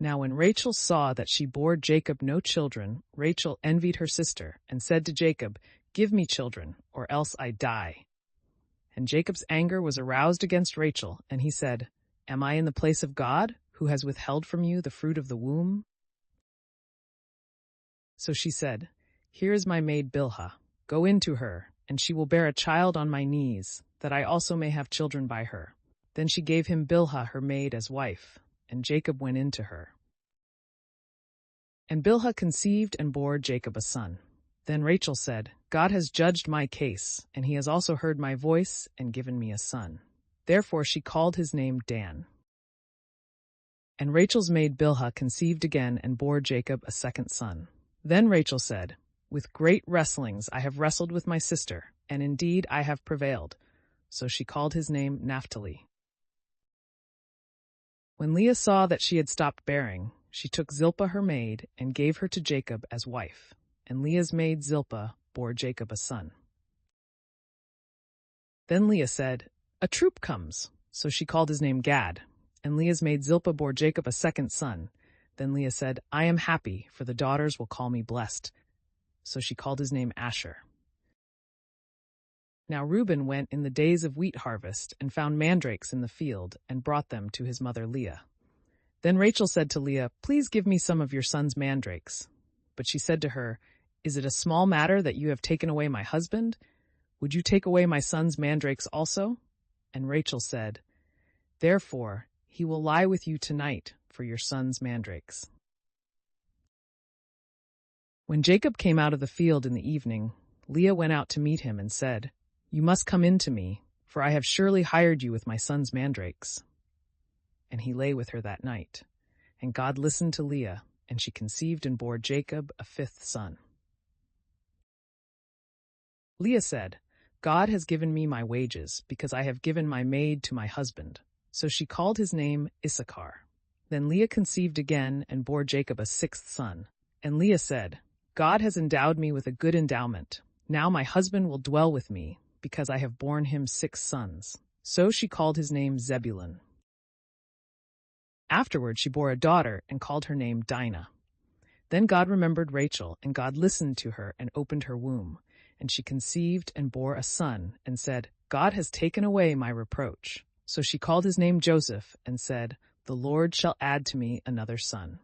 Now when Rachel saw that she bore Jacob no children, Rachel envied her sister, and said to Jacob, "Give me children, or else I die." And Jacob's anger was aroused against Rachel, and he said, "Am I in the place of God, who has withheld from you the fruit of the womb?" So she said, "Here is my maid Bilhah. Go in to her, and she will bear a child on my knees, that I also may have children by her." Then she gave him Bilhah her maid as wife, and Jacob went in to her. And Bilhah conceived and bore Jacob a son. Then Rachel said, "God has judged my case, and he has also heard my voice and given me a son." Therefore she called his name Dan. And Rachel's maid Bilhah conceived again and bore Jacob a second son. Then Rachel said, "With great wrestlings I have wrestled with my sister, and indeed I have prevailed." So she called his name Naphtali. When Leah saw that she had stopped bearing, she took Zilpah her maid and gave her to Jacob as wife. And Leah's maid Zilpah bore Jacob a son. Then Leah said, "A troop comes." So she called his name Gad. And Leah's maid Zilpah bore Jacob a second son. Then Leah said, "I am happy, for the daughters will call me blessed." So she called his name Asher. Now Reuben went in the days of wheat harvest and found mandrakes in the field and brought them to his mother Leah. Then Rachel said to Leah, "Please give me some of your son's mandrakes." But she said to her, "Is it a small matter that you have taken away my husband? Would you take away my son's mandrakes also?" And Rachel said, "Therefore he will lie with you tonight for your son's mandrakes." When Jacob came out of the field in the evening, Leah went out to meet him and said, "You must come in to me, for I have surely hired you with my son's mandrakes." And he lay with her that night. And God listened to Leah, and she conceived and bore Jacob a fifth son. Leah said, "God has given me my wages, because I have given my maid to my husband." So she called his name Issachar. Then Leah conceived again and bore Jacob a sixth son. And Leah said, "God has endowed me with a good endowment. Now my husband will dwell with me, because I have borne him 6 sons." So she called his name Zebulun. Afterward she bore a daughter and called her name Dinah. Then God remembered Rachel, and God listened to her and opened her womb. And she conceived and bore a son, and said, "God has taken away my reproach." So she called his name Joseph, and said, "The Lord shall add to me another son."